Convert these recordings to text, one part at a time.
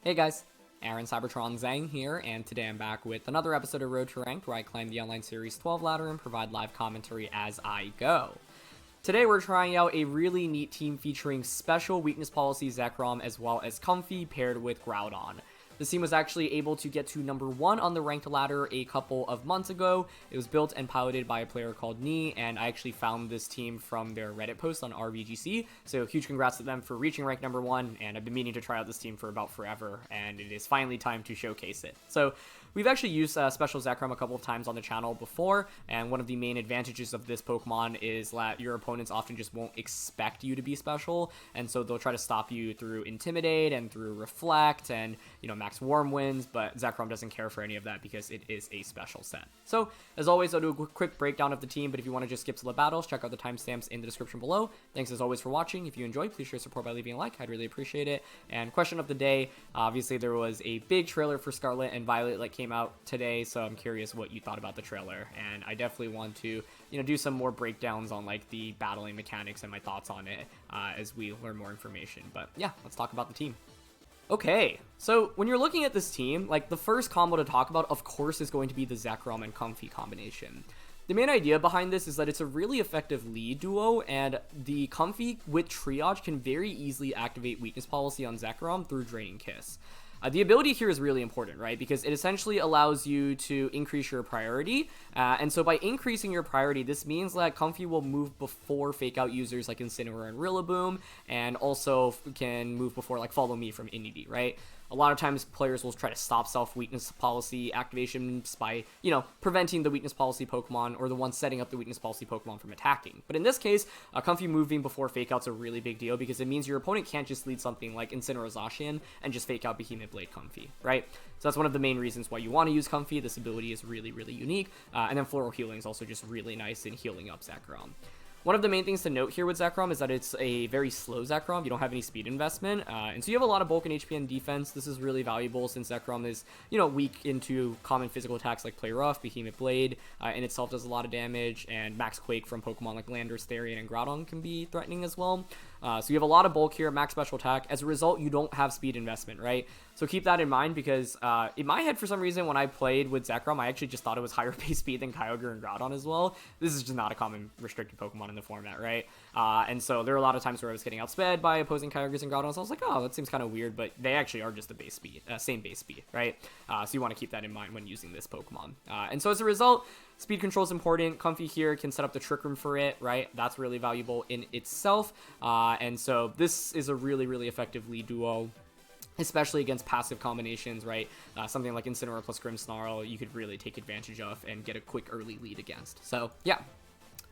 Hey guys, Aaron Cybertron Zhang here, and today I'm back with another episode of Road to Ranked where I climb the online series 12 ladder and provide live commentary as I go. Today we're trying out a really neat team featuring Special Weakness Policy Zekrom as well as Comfey paired with Groudon. This team was actually able to get to number 1 on the ranked ladder a couple of months ago. It was built and piloted by a player called Nee, and I actually found this team from their Reddit post on RVGC, so huge congrats to them for reaching rank number 1, and I've been meaning to try out this team for about forever, and it is finally time to showcase it. So we've actually used Special Zekrom a couple of times on the channel before, and one of the main advantages of this Pokemon is that your opponents often just won't expect you to be special, and so they'll try to stop you through Intimidate and through Reflect and, you know, Max Warm Winds, but Zekrom doesn't care for any of that because it is a special set. So, as always, I'll do a quick breakdown of the team, but if you want to just skip to the battles, check out the timestamps in the description below. Thanks as always for watching. If you enjoyed, please show support by leaving a like. I'd really appreciate it. And question of the day, obviously there was a big trailer for Scarlet and Violet that came out today, so I'm curious what you thought about the trailer, and I definitely want to, you know, do some more breakdowns on like the battling mechanics and my thoughts on it as we learn more information. But yeah, let's talk about the team. Okay, so when you're looking at this team, like the first combo to talk about, of course, is going to be the Zekrom and Comfey combination. The main idea behind this is that it's a really effective lead duo, and the Comfey with Triage can very easily activate Weakness Policy on Zekrom through Draining Kiss. The ability here is really important, right? Because it essentially allows you to increase your priority. And so by increasing your priority, this means that Comfey will move before fake out users like Incineroar and Rillaboom, and also can move before like Follow Me from Indeedee, right? A lot of times players will try to stop self-weakness policy activations by, you know, preventing the weakness policy Pokemon or the one setting up the weakness policy Pokemon from attacking. But in this case, Comfey moving before fake out's a really big deal because it means your opponent can't just lead something like Incineroar Zacian and just fake out Behemoth Blade Comfey, right? So that's one of the main reasons why you want to use Comfey. This ability is really, really unique. And then Floral Healing is also just really nice in healing up Zekrom. One of the main things to note here with Zekrom is that it's a very slow Zekrom. You don't have any speed investment, and so you have a lot of bulk and HP and defense. This is really valuable since Zekrom is, you know, weak into common physical attacks like Play Rough, Behemoth Blade, in itself does a lot of damage, and Max Quake from Pokemon like Landorus-T and Groudon can be threatening as well. So you have a lot of bulk here, max special attack. As a result, you don't have speed investment, right? So keep that in mind because in my head, for some reason, when I played with Zekrom, I actually just thought it was higher base speed than Kyogre and Groudon as well. This is just not a common restricted Pokemon in the format, right? And so there are a lot of times where I was getting outsped by opposing Kyogres and Groudons. So I was like, oh, that seems kind of weird, but they actually are just the base speed, same base speed, right? So you want to keep that in mind when using this Pokemon. And so as a result, speed control is important. Comfey here can set up the Trick Room for it, right? That's really valuable in itself. And so this is a really, really effective lead duo, especially against passive combinations, right? Something like Incineroar plus Grimmsnarl, you could really take advantage of and get a quick early lead against. So yeah,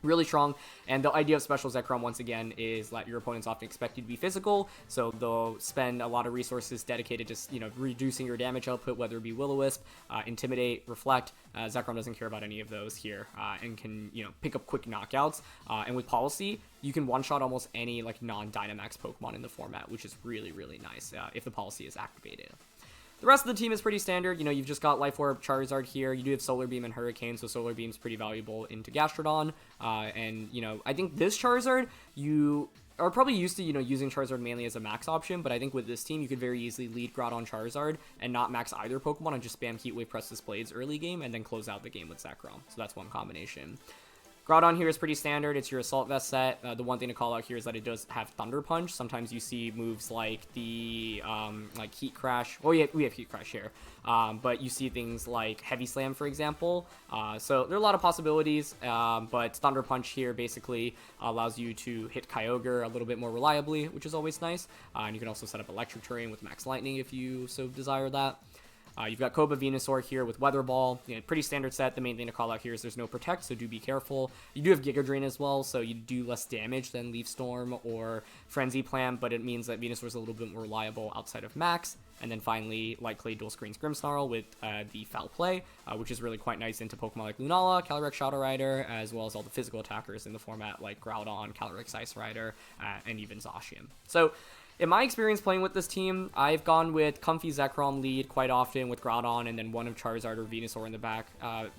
really strong. And the idea of Special Zekrom, once again, is that your opponents often expect you to be physical, so they'll spend a lot of resources dedicated to, you know, reducing your damage output, whether it be Will-O-Wisp, Intimidate, Reflect. Zekrom doesn't care about any of those here, and can, you know, pick up quick knockouts. And with Policy, you can one-shot almost any like non-Dynamax Pokemon in the format, which is really, really nice if the Policy is activated. The rest of the team is pretty standard. You know, you've just got Life Orb, Charizard here. You do have Solar Beam and Hurricane, so Solar Beam's pretty valuable into Gastrodon. And, you know, I think this Charizard, you are probably used to, you know, using Charizard mainly as a max option, but I think with this team, you could very easily lead Groudon Charizard and not max either Pokemon and just spam Heat Wave, Press Displays early game and then close out the game with Zekrom. So that's one combination. Groudon here is pretty standard. It's your Assault Vest set. The one thing to call out here is that it does have Thunder Punch. Sometimes you see moves like the like Heat Crash. Oh yeah, we have Heat Crash here. But you see things like Heavy Slam, for example. So there are a lot of possibilities. But Thunder Punch here basically allows you to hit Kyogre a little bit more reliably, which is always nice. And you can also set up Electric Terrain with Max Lightning if you so desire that. You've got Cobra Venusaur here with Weather Ball. You know, pretty standard set. The main thing to call out here is there's no Protect, so do be careful. You do have Giga Drain as well, so you do less damage than Leaf Storm or Frenzy Plant, but it means that Venusaur is a little bit more reliable outside of Max. And then finally, Light Clay dual screens Grimmsnarl with the Foul Play, which is really quite nice into Pokemon like Lunala, Calyrex Shadow Rider, as well as all the physical attackers in the format like Groudon, Calyrex Ice Rider, and even Zacian. So in my experience playing with this team, I've gone with Comfey Zekrom lead quite often with Groudon and then one of Charizard or Venusaur in the back.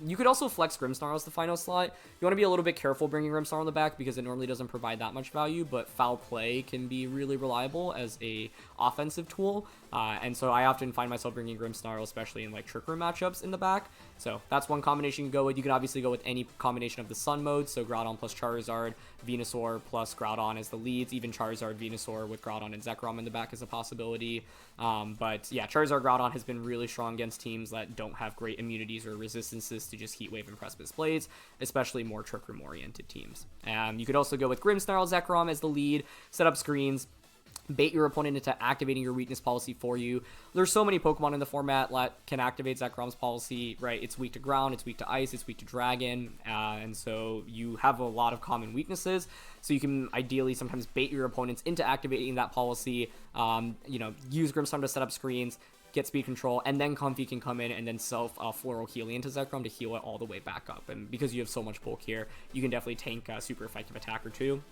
You could also flex Grimmsnarl as the final slot. You want to be a little bit careful bringing Grimmsnarl in the back because it normally doesn't provide that much value, but Foul Play can be really reliable as a offensive tool. And so I often find myself bringing Grimmsnarl, especially in like Trick Room matchups in the back. So that's one combination you can go with. You can obviously go with any combination of the Sun mode, so Groudon plus Charizard, Venusaur plus Groudon as the leads, even Charizard, Venusaur with Groudon and Zekrom in the back is a possibility. But yeah, Charizard Groudon has been really strong against teams that don't have great immunities or resistances to just Heat Wave and Precipice Blades, especially more Trick Room oriented teams. You could also go with Grimmsnarl Zekrom as the lead, set up screens, bait your opponent into activating your weakness policy for you. There's so many Pokemon in the format that can activate Zekrom's policy, right? It's weak to ground, it's weak to ice, it's weak to dragon, and so you have a lot of common weaknesses. So you can ideally sometimes bait your opponents into activating that policy, use Grimmsnarl to set up screens, get speed control, and then Comfey can come in and then Floral Healing into Zekrom to heal it all the way back up. And because you have so much bulk here, you can definitely tank a super effective attack or two,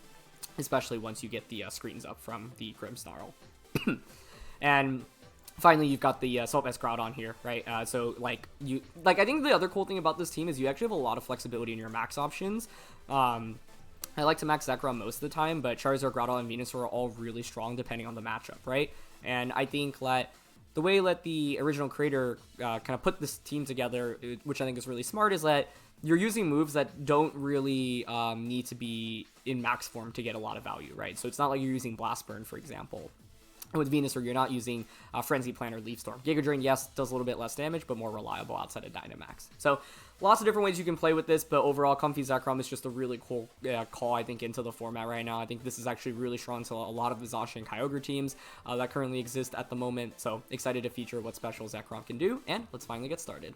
especially once you get the screens up from the Grimmsnarl. And finally, you've got the Assault Vest Groudon here, right? I think the other cool thing about this team is you actually have a lot of flexibility in your max options. I like to max Zekrom most of the time, but Charizard, Groudon, and Venusaur are all really strong depending on the matchup, right? And I think that the way that the original creator kind of put this team together, which I think is really smart, is that you're using moves that don't really need to be in max form to get a lot of value, right? So it's not like you're using Blast Burn, for example. With Venusaur, you're not using Frenzy Plant or Leaf Storm. Giga Drain, yes, does a little bit less damage, but more reliable outside of Dynamax. So lots of different ways you can play with this, but overall, Comfey Zekrom is just a really cool call, I think, into the format right now. I think this is actually really strong to a lot of the Zacian and Kyogre teams that currently exist at the moment. So excited to feature what Special Zekrom can do, and let's finally get started.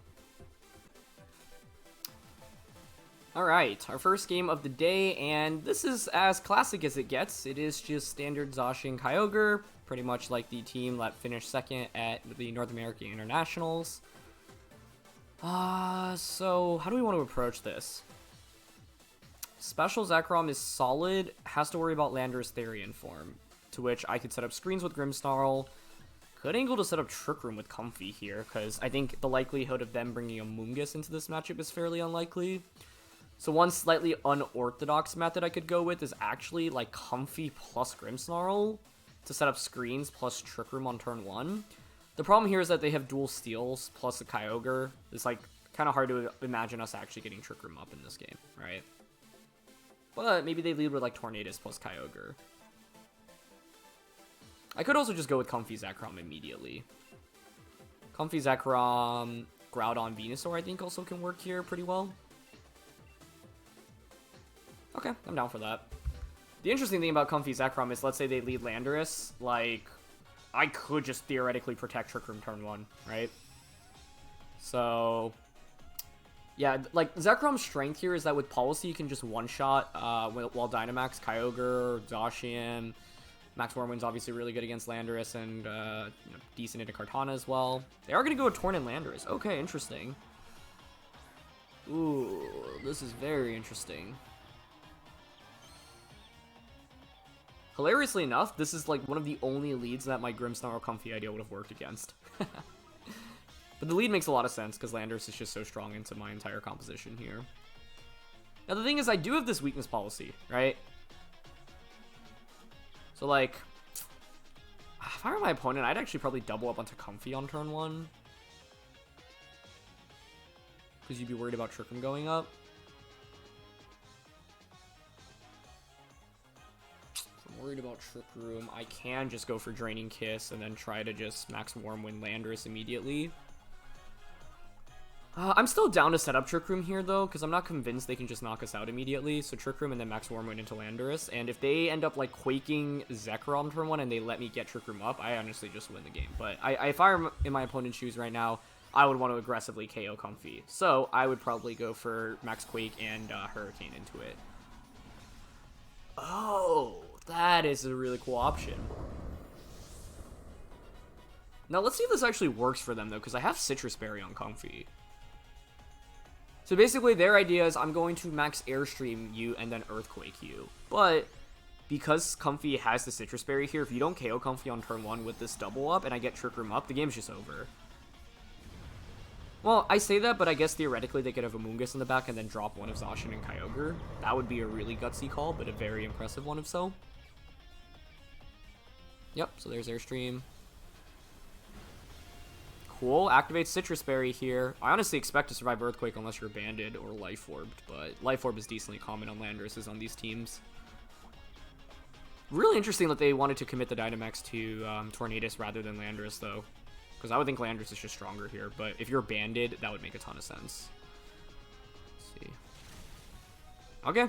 Alright, our first game of the day, and this is as classic as it gets. It is just standard Zacian Kyogre, pretty much like the team that finished second at the North American Internationals. So how do we want to approach this? Special Zekrom is solid, has to worry about Landorus-T in form, to which I could set up screens with Grimmsnarl. Could angle to set up Trick Room with Comfey here, because I think the likelihood of them bringing Amoonguss into this matchup is fairly unlikely. So one slightly unorthodox method I could go with is actually like Comfey plus Grimmsnarl to set up screens plus Trick Room on turn 1. The problem here is that they have dual steals plus a Kyogre. It's like kind of hard to imagine us actually getting Trick Room up in this game, right? But maybe they lead with like Tornadus plus Kyogre. I could also just go with Comfey Zekrom immediately. Comfey Zekrom, Groudon, Venusaur I think also can work here pretty well. Okay, I'm down for that. The interesting thing about Comfey Zekrom is, let's say they lead Landorus, like, I could just theoretically protect Trick Room turn 1, right? So, yeah, like, Zekrom's strength here is that with Policy, you can just one-shot while Dynamax, Kyogre, Zacian. Max Wormwind's obviously really good against Landorus and decent into Kartana as well. They are going to go with Torn and Landorus. Okay, interesting. Ooh, this is very interesting. Hilariously enough, this is like one of the only leads that my Grimmsnarl Comfey idea would have worked against. But the lead makes a lot of sense because Landorus is just so strong into my entire composition here. Now the thing is, I do have this weakness policy, right? So like, if I were my opponent, I'd actually probably double up onto Comfey on turn 1. Because you'd be worried about Trick Room going up. Worried about Trick Room, I can just go for Draining Kiss and then try to just Max Wormwind Landorus immediately. I'm still down to set up Trick Room here though, because I'm not convinced they can just knock us out immediately. So Trick Room and then Max Wormwind into Landorus, and if they end up like quaking Zekrom turn 1 and they let me get Trick Room up, I honestly just win the game. But if I were in my opponent's shoes right now, I would want to aggressively KO Comfey. So I would probably go for Max Quake and Hurricane into it. Oh, that is a really cool option. Now, let's see if this actually works for them, though, because I have Citrus Berry on Comfey. So basically, their idea is I'm going to max Airstream you and then Earthquake you. But because Comfey has the Citrus Berry here, if you don't KO Comfey on turn 1 with this double up and I get Trick Room up, the game's just over. Well, I say that, but I guess theoretically they could have Amoonguss in the back and then drop one of Zacian and Kyogre. That would be a really gutsy call, but a very impressive one if so. Yep, so there's Airstream. Cool, activates Citrus Berry here. I honestly expect to survive Earthquake unless you're Banded or Life Orbed, but Life Orb is decently common on Landorus on these teams. Really interesting that they wanted to commit the Dynamax to Tornadus rather than Landorus, though. Because I would think Landorus is just stronger here, but if you're Banded, that would make a ton of sense. Let's see. Okay.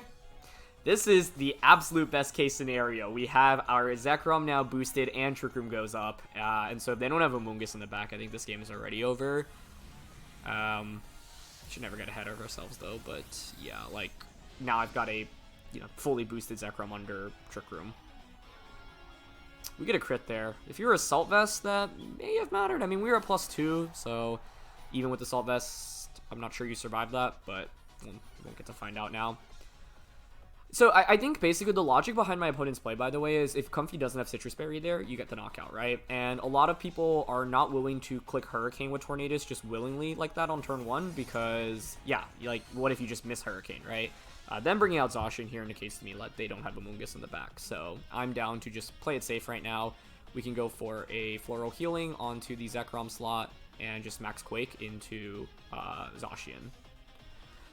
This is the absolute best case scenario. We have our Zekrom now boosted and Trick Room goes up. And so if they don't have Amoonguss in the back, I think this game is already over. Should never get ahead of ourselves, though. But yeah, like, now I've got a fully boosted Zekrom under Trick Room. We get a crit there. If you're Assault Vest, that may have mattered. I mean, we were at +2, so even with Assault Vest, I'm not sure you survived that, but we won't get to find out now. So I think basically the logic behind my opponent's play, by the way, is if Comfey doesn't have Citrus Berry there, you get the knockout, right? And a lot of people are not willing to click Hurricane with Tornadus just willingly like that on turn 1 because, yeah, like, what if you just miss Hurricane, right? Then bringing out Zacian here indicates to me that they don't have Amoonguss in the back. So I'm down to just play it safe right now. We can go for a Floral Healing onto the Zekrom slot and just Max Quake into Zacian.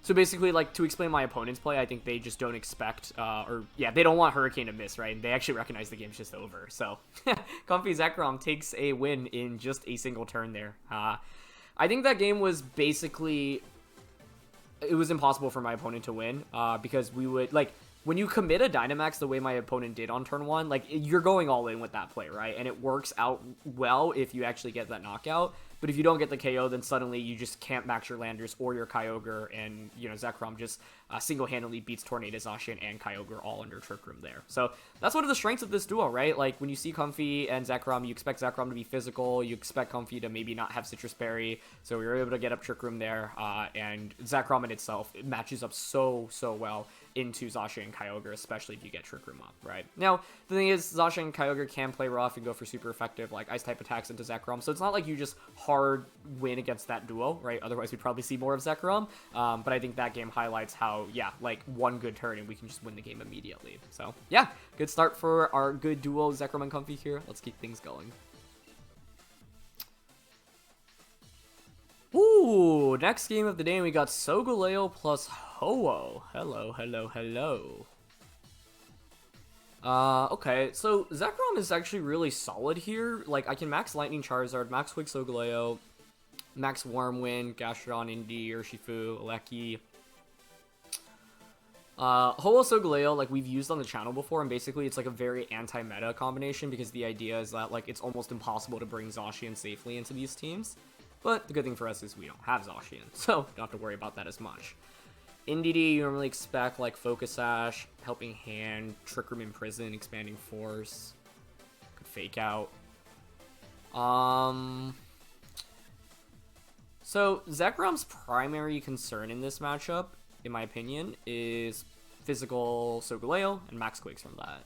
So basically, like, to explain my opponent's play, I think they just don't expect, they don't want Hurricane to miss, right? And they actually recognize the game's just over. So Comfey Zekrom takes a win in just a single turn there. I think that game was basically... It was impossible for my opponent to win because we would, like, when you commit a Dynamax the way my opponent did on turn 1, like, you're going all in with that play, right? And it works out well if you actually get that knockout. But if you don't get the KO, then suddenly you just can't max your Landorus or your Kyogre, and, Zekrom just single-handedly beats Tornadus, Zacian, and Kyogre all under Trick Room there. So that's one of the strengths of this duo, right? Like, when you see Comfey and Zekrom, you expect Zekrom to be physical, you expect Comfey to maybe not have Citrus Berry, so we were able to get up Trick Room there, and Zekrom in itself, it matches up so well into Zacian and Kyogre, especially if you get Trick Room up, right? Now, the thing is, Zacian and Kyogre can play rough and go for super effective, like, Ice-type attacks into Zekrom, so it's not like you just hard win against that duo, right? Otherwise, we'd probably see more of Zekrom, but I think that game highlights how, yeah, like, one good turn and we can just win the game immediately. So, yeah, good start for our good duo, Zekrom and Comfey here. Let's keep things going. Ooh, next game of the day, we got Solgaleo plus Ho-Oh. Hello. Okay, so Zekrom is actually really solid here. Like, I can max Lightning Charizard, max Quick Solgaleo, max Wormwind, Gastrodon, Indeedee, Urshifu, Gieleki. Ho-Oh Solgaleo, like, we've used on the channel before, and basically it's like a very anti-meta combination because the idea is that, like, it's almost impossible to bring Zacian safely into these teams. But the good thing for us is we don't have Zacian, so don't have to worry about that as much. Indeedee, you normally expect, like, Focus Sash, Helping Hand, Trick Room Imprison, Expanding Force. Could Fake Out. So, Zekrom's primary concern in this matchup, in my opinion, is physical Solgaleo and Max Quakes from that.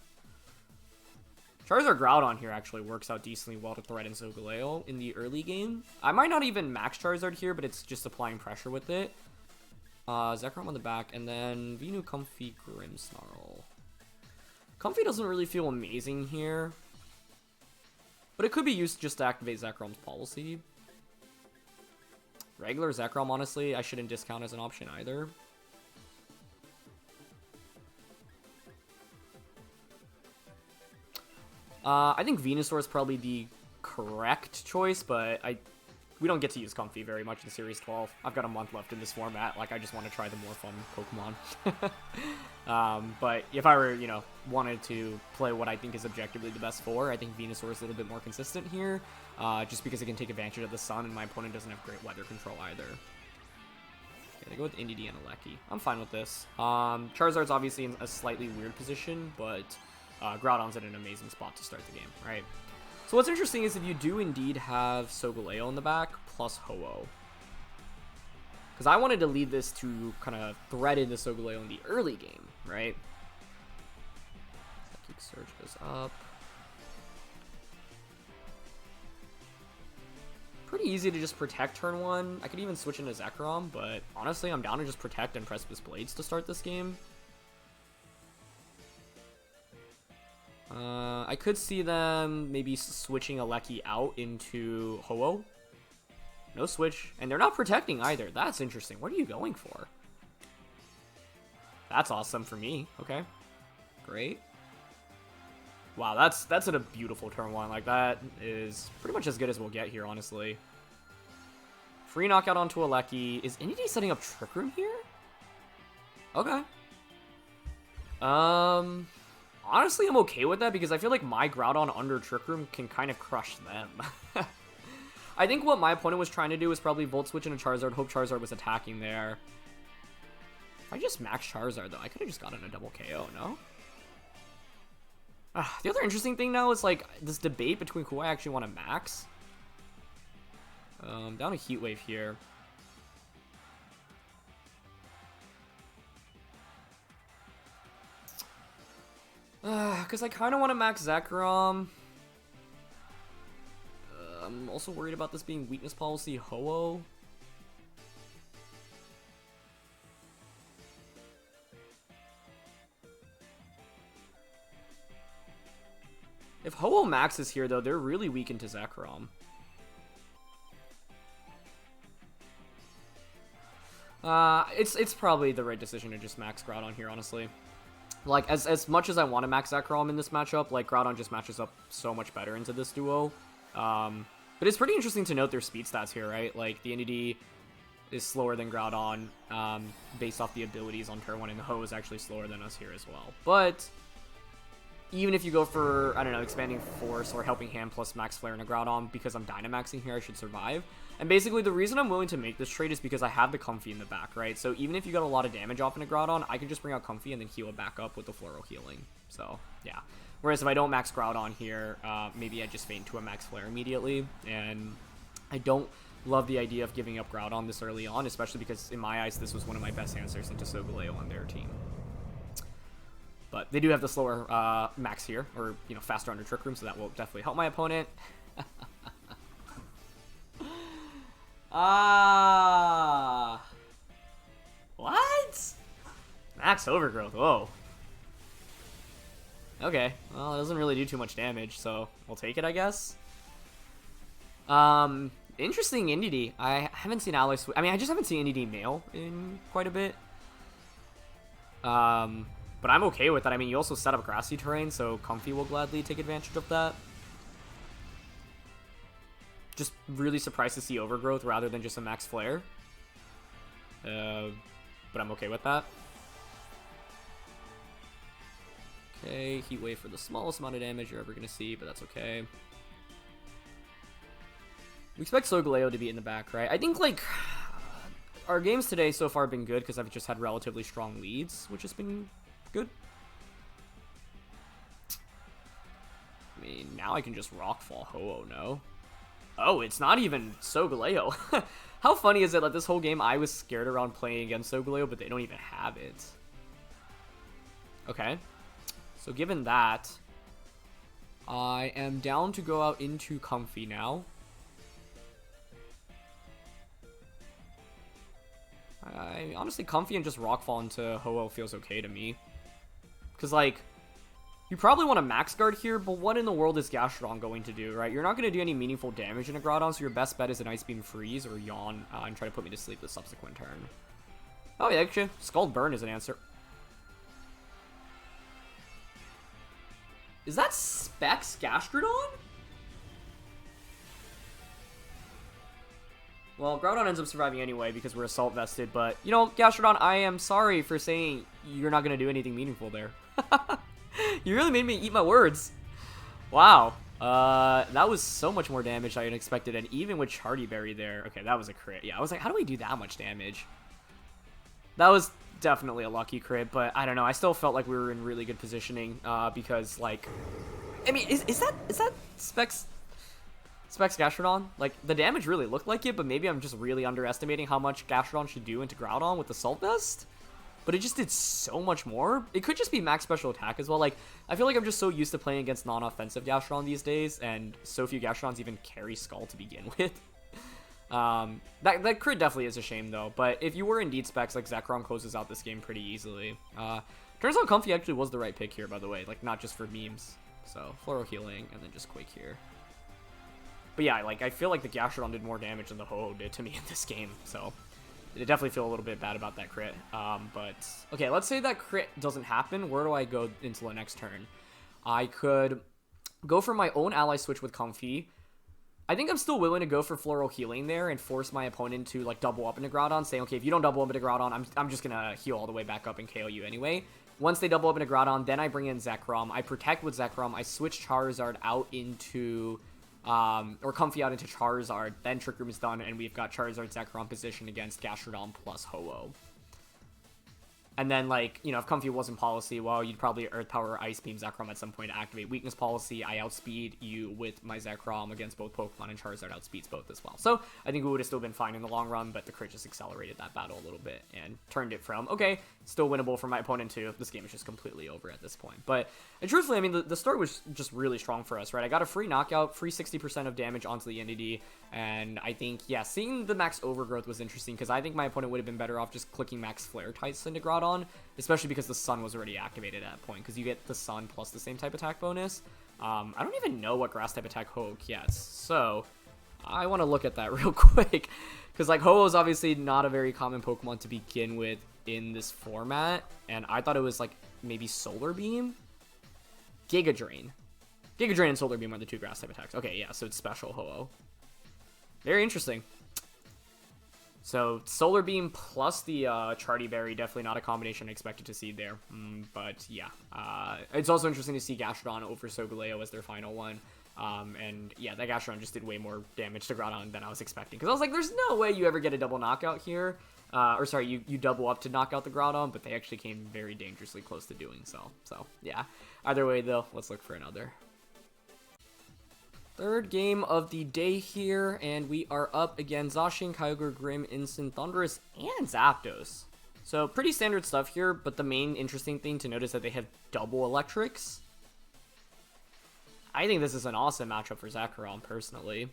Charizard Groudon here actually works out decently well to threaten Solgaleo in the early game. I might not even max Charizard here, but it's just applying pressure with it. Zekrom on the back, and then Venu, Comfey, Grimmsnarl. Comfey doesn't really feel amazing here, but it could be used just to activate Zekrom's policy. Regular Zekrom, honestly, I shouldn't discount as an option either. I think Venusaur is probably the correct choice, but we don't get to use Comfey very much in Series 12. I've got a month left in this format. Like, I just want to try the more fun Pokemon. But if I were, wanted to play what I think is objectively the best four, I think Venusaur is a little bit more consistent here, just because it can take advantage of the sun, and my opponent doesn't have great weather control either. Okay, they go with Indeedee and Gieleki. I'm fine with this. Charizard's obviously in a slightly weird position, but Groudon's in an amazing spot to start the game, right? So what's interesting is if you do indeed have Solgaleo in the back, plus Ho-Oh. Because I wanted to lead this to kind of thread into Solgaleo in the early game, right? Keep Surge goes up. Pretty easy to just protect turn 1. I could even switch into Zekrom, but honestly, I'm down to just protect and Precipice Blades to start this game. I could see them maybe switching Gieleki out into Ho-Oh. No switch. And they're not protecting either. That's interesting. What are you going for? That's awesome for me. Okay. Great. Wow, that's a beautiful turn 1. Like, that is pretty much as good as we'll get here, honestly. Free knockout onto Gieleki. Is Indeedee setting up Trick Room here? Okay. Honestly, I'm okay with that because I feel like my Groudon under Trick Room can kind of crush them. I think what my opponent was trying to do was probably Volt Switch into Charizard, hope Charizard was attacking there. If I just max Charizard, though, I could have just gotten a double KO, no? The other interesting thing now is, like, this debate between who I actually want to max. Down a Heat Wave here. Because I kind of want to max Zekrom. I'm also worried about this being Weakness Policy Ho-Oh. If Ho-Oh maxes here, though, they're really weak into Zekrom. It's probably the right decision to just max Groudon here, honestly. Like, as much as I want to max Zekrom in this matchup, like, Groudon just matches up so much better into this duo. But it's pretty interesting to note their speed stats here, right? Like, the Indeedee is slower than Groudon, based off the abilities on turn 1, and the Ho is actually slower than us here as well. But even if you go for, I don't know, Expanding Force or Helping Hand plus Max Flare and a Groudon, because I'm Dynamaxing here, I should survive. And basically, the reason I'm willing to make this trade is because I have the Comfey in the back, right? So even if you got a lot of damage off in a Groudon, I can just bring out Comfey and then heal it back up with the Floral Healing. So, yeah. Whereas if I don't max Groudon here, maybe I just faint to a Max Flare immediately. And I don't love the idea of giving up Groudon this early on, especially because, in my eyes, this was one of my best answers into Solgaleo on their team. But they do have the slower max here, or, you know, faster under Trick Room, so that will definitely help my opponent. What? Max Overgrowth, whoa. Okay, well, it doesn't really do too much damage, so we'll take it, I guess. Interesting Indeedee. I haven't seen Alloy Switch. I mean, I just haven't seen Indeedee Male in quite a bit. But I'm okay with that. I mean, you also set up grassy terrain, so Comfey will gladly take advantage of that. Just really surprised to see Overgrowth rather than just a Max Flare. But I'm okay with that. Okay, Heat Wave for the smallest amount of damage you're ever going to see, but that's okay. We expect Solgaleo to be in the back, right? I think, like, our games today so far have been good because I've just had relatively strong leads, which has been good. I mean, now I can just Rockfall Ho-Oh, no? Oh, it's not even Solgaleo. How funny is it that this whole game I was scared around playing against Solgaleo, but they don't even have it? Okay. So given that, I am down to go out into Comfey now. Honestly, Comfey and just Rockfall into Ho-Oh feels okay to me. Because, like, you probably want to max guard here, but what in the world is Gastrodon going to do, right? You're not going to do any meaningful damage in a Groudon, so your best bet is an Ice Beam Freeze or Yawn and try to put me to sleep the subsequent turn. Oh, yeah, actually, Scald Burn is an answer. Is that Specs Gastrodon? Well, Groudon ends up surviving anyway because we're Assault Vested, but, you know, Gastrodon, I am sorry for saying you're not going to do anything meaningful there. You really made me eat my words. Wow. That was so much more damage than I expected, and even with Chardy Berry there, okay, that was a crit. Yeah, I was like, how do we do that much damage? That was definitely a lucky crit, but I don't know. I still felt like we were in really good positioning because, like, I mean, is that Specs Gastrodon? Like, the damage really looked like it, but maybe I'm just really underestimating how much Gastrodon should do into Groudon with the Assault Vest? but it just did so much more. It could just be max special attack as well. Like, I feel like I'm just so used to playing against non-offensive Gastrodon these days, and so few Gastrodons even carry Skull to begin with. That crit definitely is a shame, though, but if you were Indeed specs, like, Zekrom closes out this game pretty easily. Turns out Comfey actually was the right pick here, by the way, like, not just for memes. So, Floral Healing, and then just Quake here. But yeah, like, I feel like the Gastrodon did more damage than the Ho-Oh did to me in this game, so I definitely feel a little bit bad about that crit. But, okay, let's say that crit doesn't happen. Where do I go into the next turn? I could go for my own ally switch with Comfey. I think I'm still willing to go for Floral Healing there and force my opponent to, like, double up into Groudon, saying, okay, if you don't double up into Groudon, I'm just gonna heal all the way back up and KO you anyway. Once they double up into Groudon, then I bring in Zekrom. I protect with Zekrom. I switch Charizard out into, or Comfey out into Charizard. Then Trick Room is done, and we've got Charizard Zekrom positioned against Gastrodon plus Ho-Oh. And then, like, you know, if Comfey wasn't policy, well, you'd probably Earth Power or Ice Beam Zekrom at some point to activate Weakness Policy. I outspeed you with my Zekrom against both Pokemon, and Charizard outspeeds both as well. So, I think we would have still been fine in the long run, but the crit just accelerated that battle a little bit and turned it from, okay, still winnable for my opponent to, this game is just completely over at this point. But, and truthfully, I mean, the start was just really strong for us, right? I got a free knockout, free 60% of damage onto the Indeedee, and I think, yeah, seeing the max overgrowth was interesting, because I think my opponent would have been better off just clicking max Flare Tights into Groudon, especially because the Sun was already activated at that point, because you get the Sun plus the same type attack bonus. I don't even know what grass type attack Ho-Oh gets, so I want to look at that real quick, because like Ho-Oh is obviously not a very common Pokemon to begin with in this format, and I thought it was like maybe Solar Beam, Giga Drain and Solar Beam are the two grass type attacks. Okay, yeah, so it's special Ho-Oh. Very interesting. So, Solar Beam plus the Charty Berry, definitely not a combination I expected to see there. But, yeah. It's also interesting to see Gastrodon over Solgaleo as their final one. And, yeah, that Gastrodon just did way more damage to Groudon than I was expecting. Because I was like, there's no way you ever get a double knockout here. Or, sorry, you double up to knock out the Groudon, but they actually came very dangerously close to doing so. So, yeah. Either way, though, let's look for another. Third game of the day here, and we are up against Zacian, Kyogre, Grimm, Incin, Thundurus, and Zapdos. So, pretty standard stuff here, but the main interesting thing to notice is that they have double electrics. I think this is an awesome matchup for Zekrom, personally.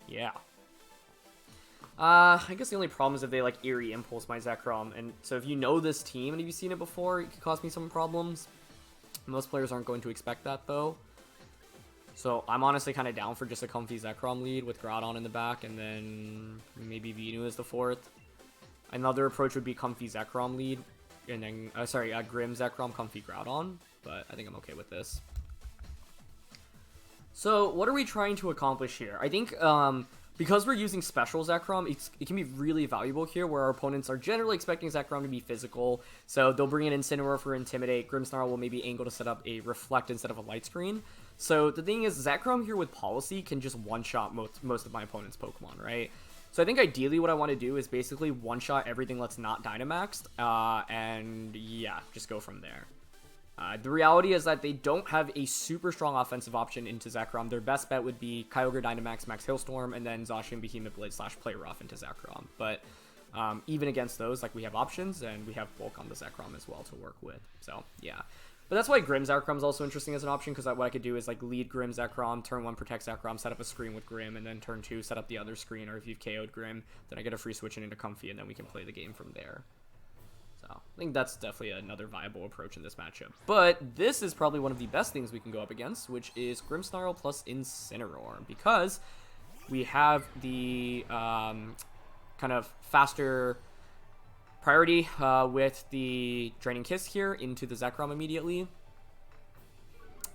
Yeah. I guess the only problem is if they, like, Eerie Impulse my Zekrom, and so if you know this team and if you've seen it before, it could cause me some problems. Most players aren't going to expect that, though. So, I'm honestly kind of down for just a Comfey Zekrom lead with Groudon in the back, and then maybe Venu is the fourth. Another approach would be Comfey Zekrom lead, and then, Grimm Zekrom, Comfey Groudon, but I think I'm okay with this. So, what are we trying to accomplish here? I think, because we're using Special Zekrom, it can be really valuable here, where our opponents are generally expecting Zekrom to be physical, so they'll bring in Incineroar for Intimidate, Grimmsnarl will maybe angle to set up a Reflect instead of a Light Screen. So the thing is, Zekrom here with Policy can just one-shot most of my opponent's Pokemon, right? So I think ideally what I want to do is basically one-shot everything that's not Dynamaxed, and yeah, just go from there. The reality is that they don't have a super strong offensive option into Zekrom. Their best bet would be Kyogre Dynamax, Max Hailstorm, and then Zacian Behemoth Blade / Play Rough into Zekrom. But even against those, like, we have options, and we have Bulk on the Zekrom as well to work with. So, yeah. But that's why Grimm Zekrom is also interesting as an option, because what I could do is, like, lead Grimm Zekrom, turn 1 protect Zekrom, set up a screen with Grimm, and then turn 2 set up the other screen, or if you've KO'd Grimm, then I get a free switch into Comfey, and then we can play the game from there. So, I think that's definitely another viable approach in this matchup. But this is probably one of the best things we can go up against, which is Grimmsnarl plus Incineroar, because we have the kind of faster priority with the Draining Kiss here into the Zekrom immediately.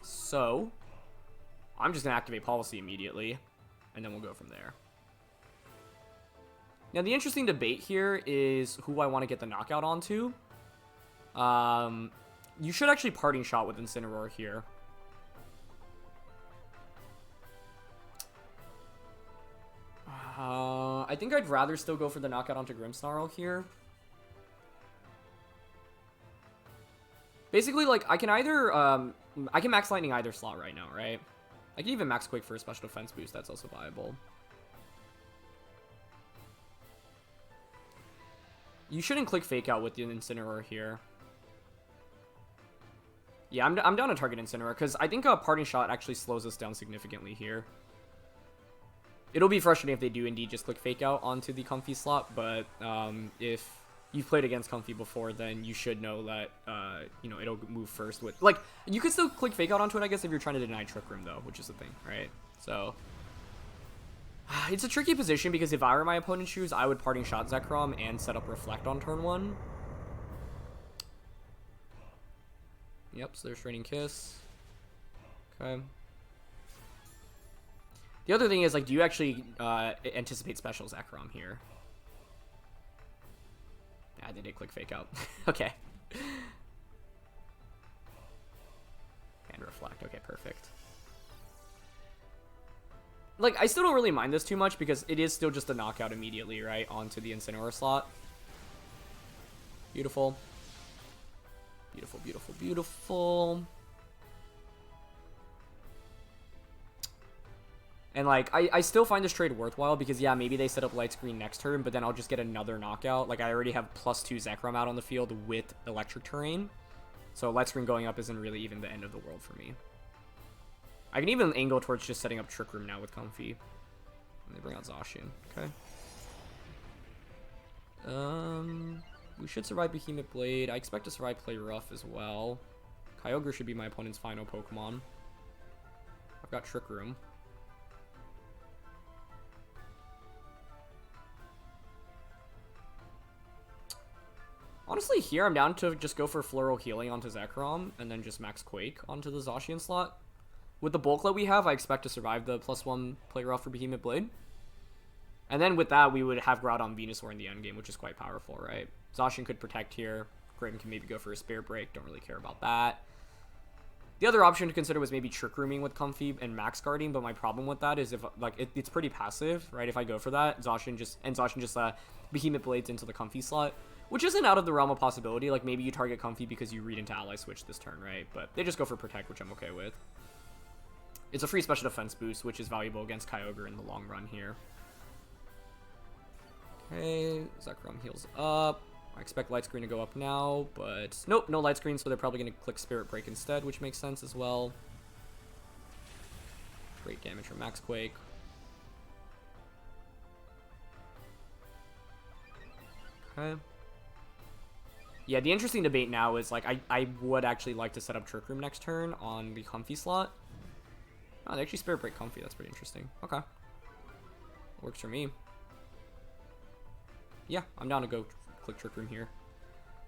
So, I'm just going to activate Policy immediately, and then we'll go from there. Now, the interesting debate here is who I want to get the knockout onto. You should actually Parting Shot with Incineroar here. I think I'd rather still go for the knockout onto Grimmsnarl here. Basically, like, I can either, I can Max Lightning either slot right now, right? I can even Max Quake for a special defense boost, that's also viable. You shouldn't click Fake Out with the Incineroar here. Yeah, I'm down to target Incineroar, because I think a Parting Shot actually slows us down significantly here. It'll be frustrating if they do indeed just click Fake Out onto the Comfey slot, but if you've played against Comfey before, then you should know that, you know, it'll move first with... Like, you could still click Fake Out onto it, I guess, if you're trying to deny Trick Room, though, which is the thing, right? So... It's a tricky position, because if I were my opponent's shoes, I would Parting Shot Zekrom and set up Reflect on turn 1. Yep, so there's Raining Kiss. Okay. The other thing is, like, do you actually anticipate Special Zekrom here? Yeah, they did click Fake Out. Okay. And Reflect. Okay, perfect. Like, I still don't really mind this too much, because it is still just a knockout immediately, right, onto the Incineroar slot. Beautiful. Beautiful, beautiful, beautiful. And, like, I still find this trade worthwhile, because, yeah, maybe they set up Light Screen next turn, but then I'll just get another knockout. Like, I already have +2 Zekrom out on the field with Electric Terrain. So Light Screen going up isn't really even the end of the world for me. I can even angle towards just setting up Trick Room now with Comfey. And they bring out Zacian. Okay. We should survive Behemoth Blade. I expect to survive Play Rough as well. Kyogre should be my opponent's final Pokemon. I've got Trick Room. Honestly, here I'm down to just go for Floral Healing onto Zekrom, and then just Max Quake onto the Zacian slot. With the bulk that we have, I expect to survive the +1 Play Rough for Behemoth Blade. And then with that, we would have Groudon Venusaur in the endgame, which is quite powerful, right? Zacian could protect here. Grim can maybe go for a Spirit Break. Don't really care about that. The other option to consider was maybe Trick Rooming with Comfey and Max Guarding, but my problem with that is if, like, it's pretty passive, right? If I go for that, Zacian just Behemoth Blades into the Comfey slot, which isn't out of the realm of possibility. Like, maybe you target Comfey because you read into Ally Switch this turn, right? But they just go for Protect, which I'm okay with. It's a free special defense boost, which is valuable against Kyogre in the long run here. Okay, Zekrom heals up. I expect Light Screen to go up now, but nope, no Light Screen, so they're probably going to click Spirit Break instead, which makes sense as well. Great damage from Max Quake. Okay. Yeah, the interesting debate now is, like, I would actually like to set up Trick Room next turn on the Comfey slot. Oh, they actually Spirit Break Comfey. That's pretty interesting. Okay. Works for me. Yeah, I'm down to go click Trick Room here.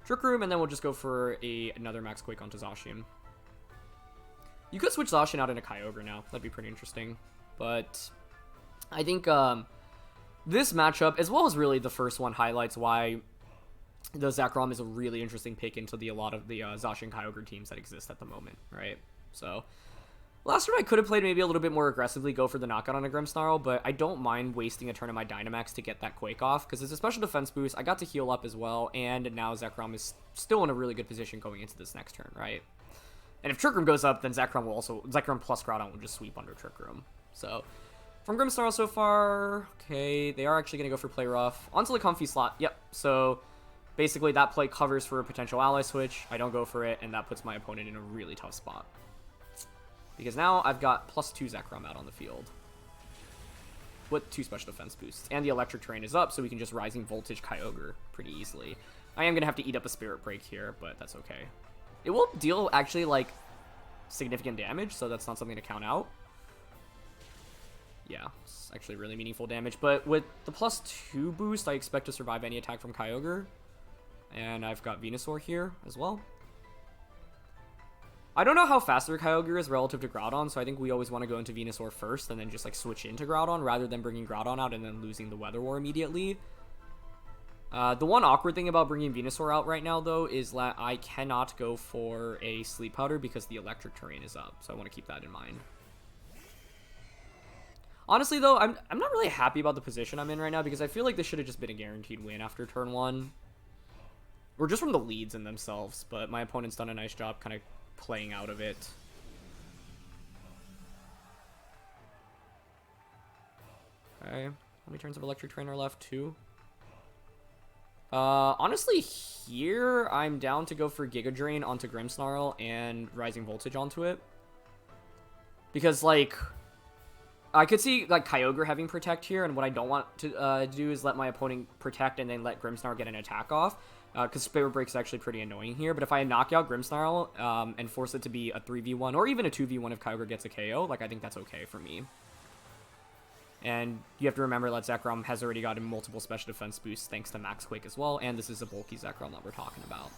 Trick Room, and then we'll just go for another Max Quake onto Zacian. You could switch Zacian out into Kyogre now. That'd be pretty interesting. But I think this matchup, as well as really the first one, highlights why the Zekrom is a really interesting pick into a lot of the Zacian Kyogre teams that exist at the moment, right? So last turn I could have played maybe a little bit more aggressively, go for the knockout on a Grimmsnarl, but I don't mind wasting a turn of my Dynamax to get that Quake off, because it's a special defense boost. I got to heal up as well, and now Zekrom is still in a really good position going into this next turn, right? And if Trick Room goes up, then Zekrom plus Groudon will just sweep under Trick Room. So from Grimmsnarl so far, okay, they are actually going to go for Play Rough. Onto the Comfey slot, yep, so basically that play covers for a potential Ally Switch. I don't go for it, and that puts my opponent in a really tough spot. Because now I've got +2 Zekrom out on the field with 2 special defense boosts. And the Electric Terrain is up, so we can just Rising Voltage Kyogre pretty easily. I am going to have to eat up a Spirit Break here, but that's okay. It will deal, actually, like, significant damage, so that's not something to count out. Yeah, it's actually really meaningful damage. But with the +2 boost, I expect to survive any attack from Kyogre. And I've got Venusaur here as well. I don't know how faster Kyogre is relative to Groudon, so I think we always want to go into Venusaur first and then just, like, switch into Groudon rather than bringing Groudon out and then losing the Weather War immediately. The one awkward thing about bringing Venusaur out right now, though, is that I cannot go for a Sleep Powder because the Electric Terrain is up, so I want to keep that in mind. Honestly, though, I'm not really happy about the position I'm in right now because I feel like this should have just been a guaranteed win after turn 1. Or just from the leads in themselves, but my opponent's done a nice job kind of playing out of it. Okay, how many turns of Electric Terrain are left? 2. Honestly, here I'm down to go for Giga Drain onto Grimmsnarl and Rising Voltage onto it. Because, like, I could see, like, Kyogre having Protect here, and what I don't want to do is let my opponent Protect and then let Grimmsnarl get an attack off. Because Spirit Break is actually pretty annoying here. But if I knock out Grimmsnarl and force it to be a 3v1 or even a 2v1 if Kyogre gets a KO, like, I think that's okay for me. And you have to remember that Zekrom has already gotten multiple special defense boosts thanks to Max Quake as well, and this is a bulky Zekrom that we're talking about.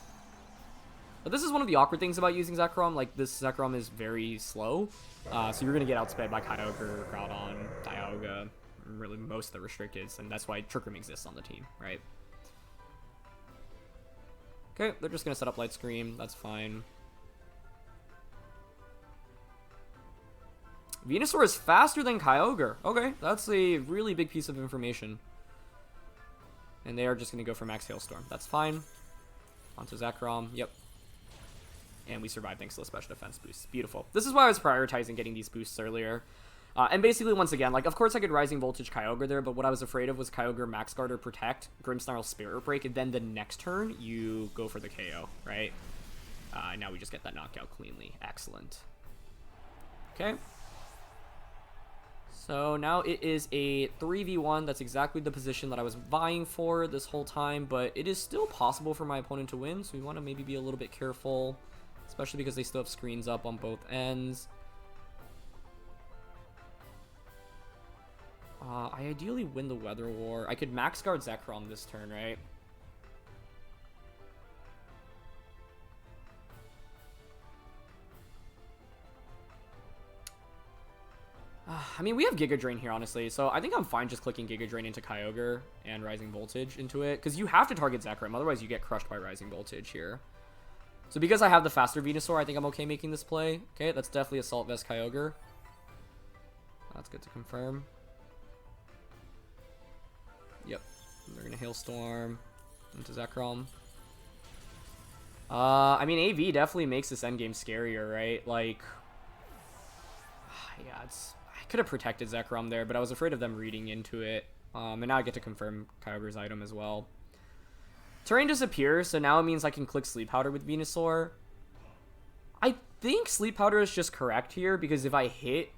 But this is one of the awkward things about using Zekrom. Like, this Zekrom is very slow, so you're going to get outsped by Kyogre, Groudon, Dialga, really most of the restricteds, and that's why Trick Room exists on the team, right? Okay, they're just going to set up Light Screen, that's fine. Venusaur is faster than Kyogre. Okay, that's a really big piece of information. And they are just going to go for Max Hailstorm. That's fine. Onto Zekrom. Yep. And we survived thanks to the special defense boost. Beautiful. This is why I was prioritizing getting these boosts earlier. And basically, once again, like, of course I could Rising Voltage Kyogre there, but what I was afraid of was Kyogre Max Guard or Protect, Grimmsnarl Spirit Break, and then the next turn, you go for the KO, right? Now we just get that knockout cleanly. Excellent. Okay. So now it is a 3v1. That's exactly the position that I was vying for this whole time, but it is still possible for my opponent to win, so we want to maybe be a little bit careful, especially because they still have screens up on both ends. I ideally win the Weather War. I could Max Guard Zekrom this turn, right? I mean, we have Giga Drain here, honestly, so I think I'm fine just clicking Giga Drain into Kyogre and Rising Voltage into it, because you have to target Zekrom, otherwise you get crushed by Rising Voltage here. So because I have the faster Venusaur, I think I'm okay making this play. Okay, that's definitely Assault Vest Kyogre. That's good to confirm. Yep, they're going to Hailstorm into Zekrom. I mean, AV definitely makes this endgame scarier, right? Like, yeah, it's... I could have protected Zekrom there, but I was afraid of them reading into it. And now I get to confirm Kyogre's item as well. Terrain disappears, so now it means I can click Sleep Powder with Venusaur. I think Sleep Powder is just correct here, because if I hit,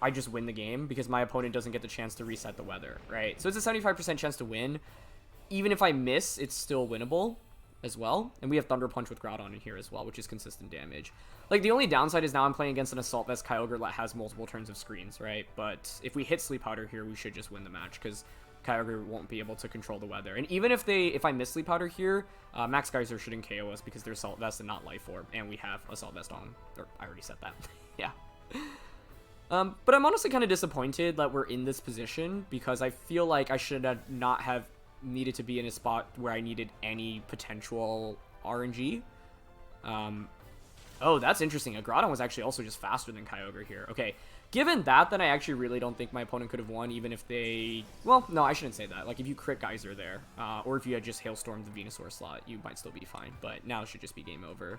I just win the game, because my opponent doesn't get the chance to reset the weather, right? So it's a 75% chance to win. Even if I miss, it's still winnable as well. And we have Thunder Punch with Groudon in here as well, which is consistent damage. Like, the only downside is now I'm playing against an Assault Vest Kyogre that has multiple turns of screens, right? But if we hit Sleep Powder here, we should just win the match, because Kyogre won't be able to control the weather. And even if I miss Sleep Powder here, Max Geyser shouldn't KO us because they're Assault Vest and not Life Orb, and we have Assault Vest on. Or, I already said that. Yeah. But I'm honestly kind of disappointed that we're in this position, because I feel like I should not have needed to be in a spot where I needed any potential RNG. Oh, that's interesting. A Groudon was actually also just faster than Kyogre here. Okay, given that, then I actually really don't think my opponent could have won, even if they... Well, no, I shouldn't say that. Like, if you crit Geyser there, or if you had just Hailstormed the Venusaur slot, you might still be fine. But now it should just be game over.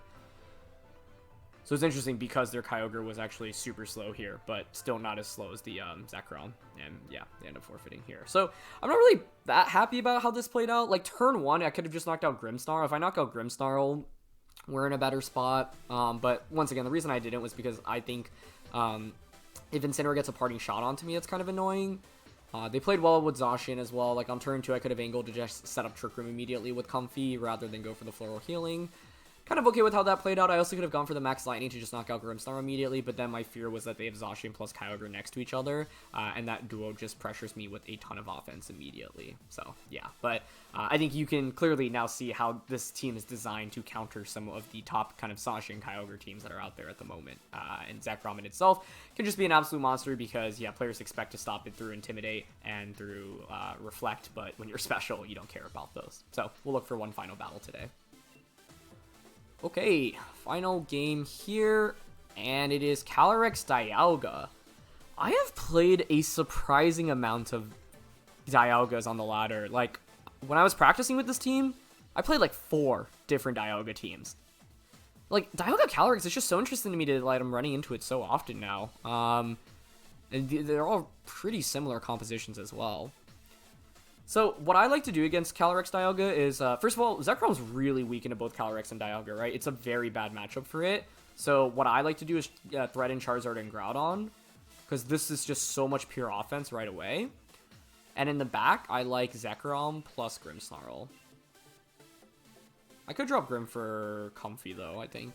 So it's interesting because their Kyogre was actually super slow here, but still not as slow as the Zekrom. And yeah, they end up forfeiting here. So I'm not really that happy about how this played out. Like, turn one, I could have just knocked out Grimmsnarl. If I knock out Grimmsnarl, we're in a better spot. But once again, the reason I didn't was because I think if Incineroar gets a parting shot onto me, it's kind of annoying. They played well with Zacian as well. Like, on turn 2, I could have angled to just set up Trick Room immediately with Comfey rather than go for the Floral Healing. Kind of okay with how that played out. I also could have gone for the Max Lightning to just knock out Grimmsnarl immediately, but then my fear was that they have Zacian plus Kyogre next to each other, and that duo just pressures me with a ton of offense immediately. So, yeah. But I think you can clearly now see how this team is designed to counter some of the top kind of Zacian Kyogre teams that are out there at the moment. And Zekrom in itself can just be an absolute monster because, yeah, players expect to stop it through Intimidate and through Reflect, but when you're special, you don't care about those. So, we'll look for one final battle today. Okay, final game here, and it is Calyrex Dialga. I have played a surprising amount of Dialgas on the ladder. Like, when I was practicing with this team, I played like 4 different Dialga teams. Like, Dialga Calyrex is just so interesting to me to like I'm running into it so often now. And they're all pretty similar compositions as well. So what I like to do against Calyrex Dialga is, first of all, Zekrom's really weak into both Calyrex and Dialga, right? It's a very bad matchup for it. So what I like to do is threaten Charizard and Groudon, because this is just so much pure offense right away. And in the back, I like Zekrom plus Grimmsnarl. I could drop Grimm for Comfey, though, I think.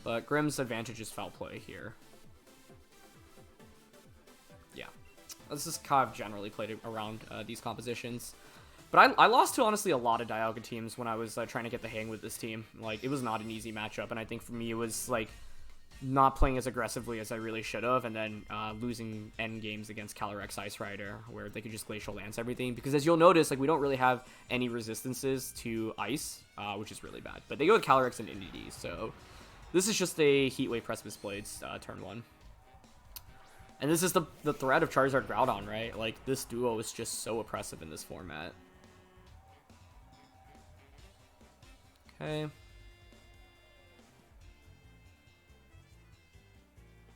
But Grimm's advantage is foul play here. Yeah. This is kind of generally played around these compositions. But I lost to, honestly, a lot of Dialga teams when I was trying to get the hang with this team. Like, it was not an easy matchup, and I think for me it was, like, not playing as aggressively as I really should have, and then losing end games against Calyrex Ice Rider, where they could just Glacial Lance everything. Because as you'll notice, like, we don't really have any resistances to Ice, which is really bad. But they go with Calyrex and Indeedee, so this is just a Heat Wave Precipice Blades turn 1. And this is the threat of Charizard Groudon, right? Like, this duo is just so oppressive in this format. Okay.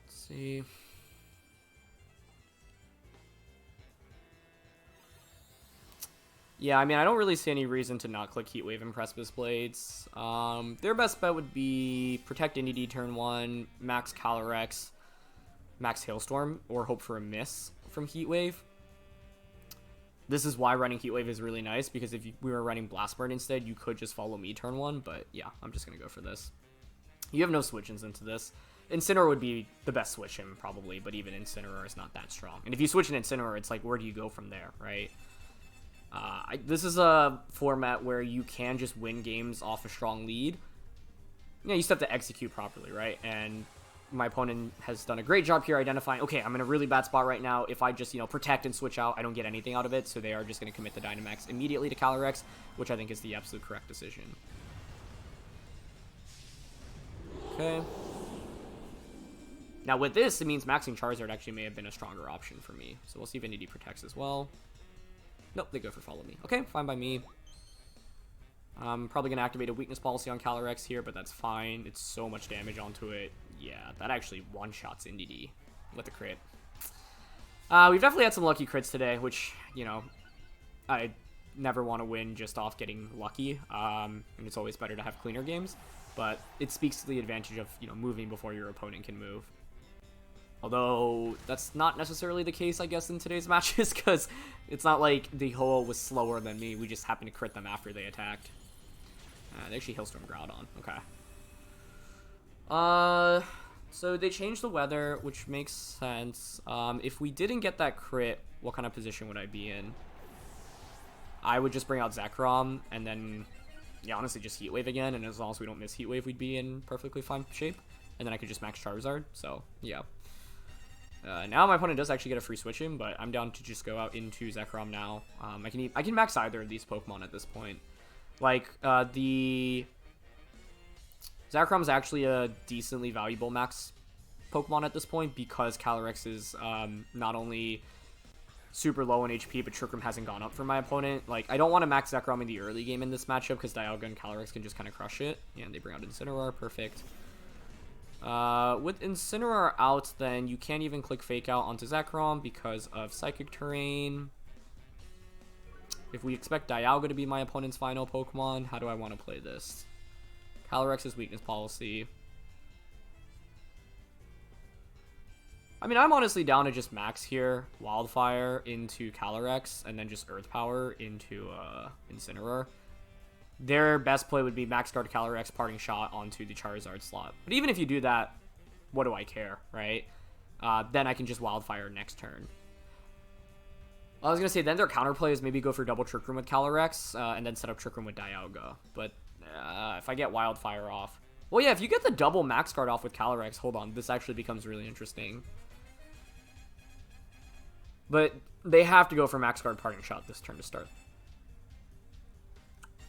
Let's see. Yeah, I mean, I don't really see any reason to not click Heat Wave and Precipice Blades. Their best bet would be protect Indeedee turn 1, max Calyrex, max Hailstorm, or hope for a miss from Heat Wave. This is why running Heat Wave is really nice, because if we were running Blast Burn instead, you could just follow me turn 1, but yeah, I'm just going to go for this. You have no switch-ins into this. Incineroar would be the best switch-in, probably, but even Incineroar is not that strong. And if you switch an Incineroar, it's like, where do you go from there, right? This is a format where you can just win games off a strong lead. Yeah, you just have to execute properly, right? And my opponent has done a great job here identifying, okay, I'm in a really bad spot right now. If I just, protect and switch out, I don't get anything out of it. So they are just going to commit the Dynamax immediately to Calyrex, which I think is the absolute correct decision. Okay. Now with this, it means maxing Charizard actually may have been a stronger option for me. So we'll see if Indeedee protects as well. Nope, they go for follow me. Okay, fine by me. I'm probably going to activate a weakness policy on Calyrex here, but that's fine. It's so much damage onto it. Yeah, that actually one-shots Indeedee with the crit. We've definitely had some lucky crits today, which, I never want to win just off getting lucky. And it's always better to have cleaner games. But it speaks to the advantage of, moving before your opponent can move. Although, that's not necessarily the case, I guess, in today's matches, because it's not like the Ho-Oh was slower than me. We just happened to crit them after they attacked. They actually Hailstorm Groudon. Okay. So they changed the weather, which makes sense. If we didn't get that crit, what kind of position would I be in? I would just bring out Zekrom, and then, yeah, honestly, just Heat Wave again, and as long as we don't miss Heat Wave, we'd be in perfectly fine shape. And then I could just max Charizard, so, yeah. Now my opponent does actually get a free switch in, but I'm down to just go out into Zekrom now. I can max either of these Pokemon at this point. Like, the Zekrom is actually a decently valuable max Pokemon at this point, because Calyrex is not only super low on HP, but Trick Room hasn't gone up for my opponent. Like, I don't want to max Zekrom in the early game in this matchup, because Dialga and Calyrex can just kind of crush it. And they bring out Incineroar, perfect. With Incineroar out, then you can't even click Fake Out onto Zekrom because of Psychic Terrain. If we expect Dialga to be my opponent's final Pokemon, how do I want to play this? Calyrex's Weakness Policy. I mean, I'm honestly down to just max here, Wildfire into Calyrex, and then just Earth Power into Incineroar. Their best play would be max guard Calyrex, Parting Shot onto the Charizard slot. But even if you do that, what do I care, right? Then I can just Wildfire next turn. I was going to say, then their counterplay is maybe go for double Trick Room with Calyrex, and then set up Trick Room with Dialga. But if I get Wildfire off... Well, yeah, if you get the double max guard off with Calyrex, hold on, this actually becomes really interesting. But they have to go for max guard Parting Shot this turn to start.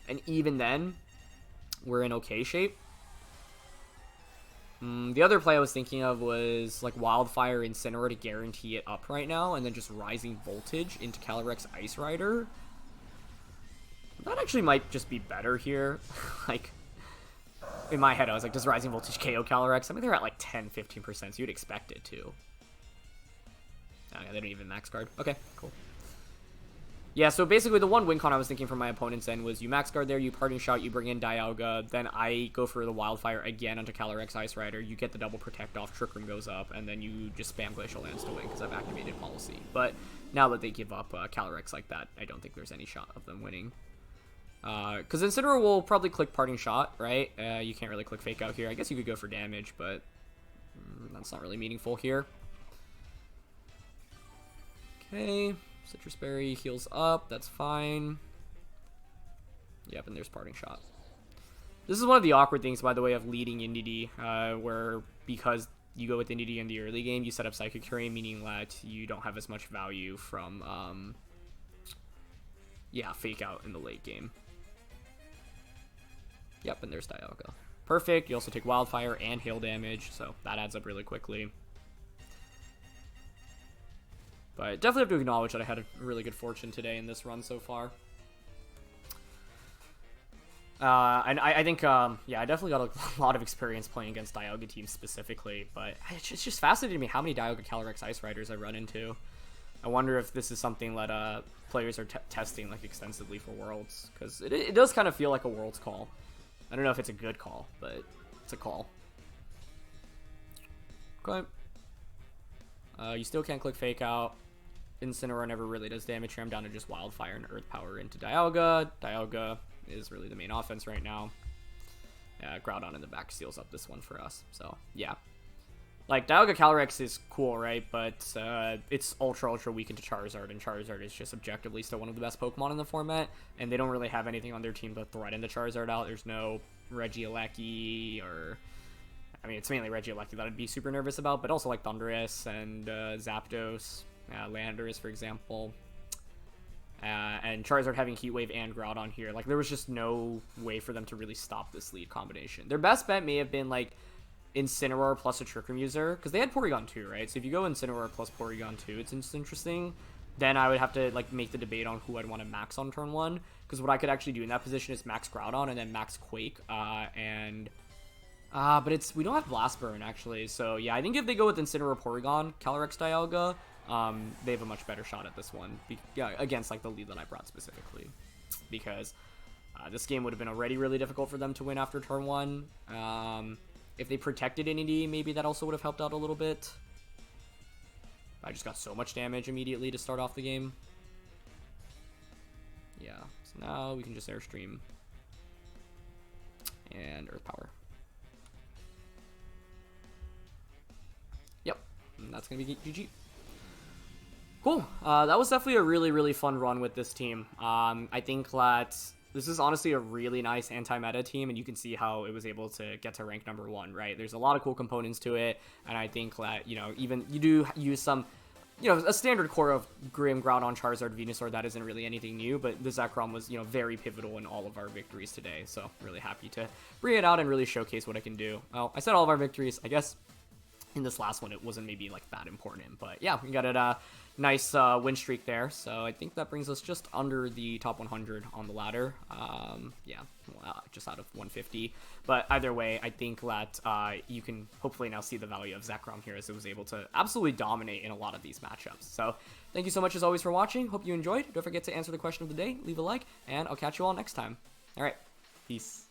And even then, we're in okay shape. The other play I was thinking of was like Wildfire Incineroar to guarantee it up right now, and then just Rising Voltage into Calyrex Ice Rider. That actually might just be better here. Like, in my head, I was like, does Rising Voltage KO Calyrex? I mean, they're at like 10-15%, so you'd expect it to. Okay, they don't even max guard. Okay, cool. Yeah, so basically the one win con I was thinking from my opponent's end was you max guard there, you parting shot, you bring in Dialga, then I go for the Wildfire again onto Calyrex Ice Rider, you get the double protect off, Trick Room goes up, and then you just spam Glacial Lance to win because I've activated Policy. But now that they give up Calyrex like that, I don't think there's any shot of them winning. Because Incineroar will probably click Parting Shot, right? You can't really click Fake Out here. I guess you could go for damage, but that's not really meaningful here. Okay. Citrus Berry heals up, that's fine. Yep, and there's Parting Shot. This is one of the awkward things, by the way, of leading Indeedee, where because you go with Indeedee in the early game, you set up Psychic Terrain, meaning that you don't have as much value from, Fake Out in the late game. Yep, and there's Dialga. Perfect, you also take Wildfire and Hail damage, so that adds up really quickly. But definitely have to acknowledge that I had a really good fortune today in this run so far. And I think, I definitely got a lot of experience playing against Dialga teams specifically, but it's just fascinating to me how many Dialga Calyrex Ice Riders I run into. I wonder if this is something that players are testing like extensively for Worlds, because it does kind of feel like a Worlds call. I don't know if it's a good call, but it's a call. Okay. You still can't click Fake Out. Incineroar never really does damage here. I'm down to just Wildfire and Earth Power into Dialga. Dialga is really the main offense right now. Groudon in the back seals up this one for us. So, yeah. Like, Dialga Calyrex is cool, right? But it's ultra weak into Charizard, and Charizard is just objectively still one of the best Pokemon in the format, and they don't really have anything on their team to threaten the Charizard out. There's no Regieleki or... I mean, it's mainly Regieleki that I'd be super nervous about, but also like Thundurus and Zapdos, Landorus, for example. And Charizard having Heat Wave and Groudon here. Like, there was just no way for them to really stop this lead combination. Their best bet may have been, like, Incineroar plus a Trick Room user, because they had Porygon 2, right? So if you go Incineroar plus Porygon 2, it's interesting. Then I would have to, like, make the debate on who I'd want to max on turn 1, because what I could actually do in that position is max Groudon and then max Quake, but we don't have Blast Burn, actually. So, yeah, I think if they go with Incineroar, Porygon, Calyrex, Dialga, they have a much better shot at this one, against, like, the lead that I brought specifically. Because this game would have been already really difficult for them to win after turn 1. If they protected Indeedee, maybe that also would have helped out a little bit. I just got so much damage immediately to start off the game. Yeah, so now we can just Airstream. And Earth Power. Yep, and that's going to be GG. Cool. That was definitely a really fun run with this team. I think that this is honestly a really nice anti-meta team, and you can see how it was able to get to rank number 1, right? There's a lot of cool components to it, and I think that, you know, even you do use some, you know, a standard core of Grim, Groudon, Charizard, Venusaur, that isn't really anything new, but the Zekrom was, you know, very pivotal in all of our victories today, so really happy to bring it out and really showcase what I can do. Well, I said all of our victories. I guess in this last one it wasn't maybe like that important, but yeah, we got it nice win streak there, so I think that brings us just under the top 100 on the ladder. Just out of 150, but either way, I think that you can hopefully now see the value of Zekrom here, as it was able to absolutely dominate in a lot of these matchups. So thank you so much as always for watching. Hope you enjoyed. Don't forget to answer the question of the day, leave a like, and I'll catch you all next time. All right, peace.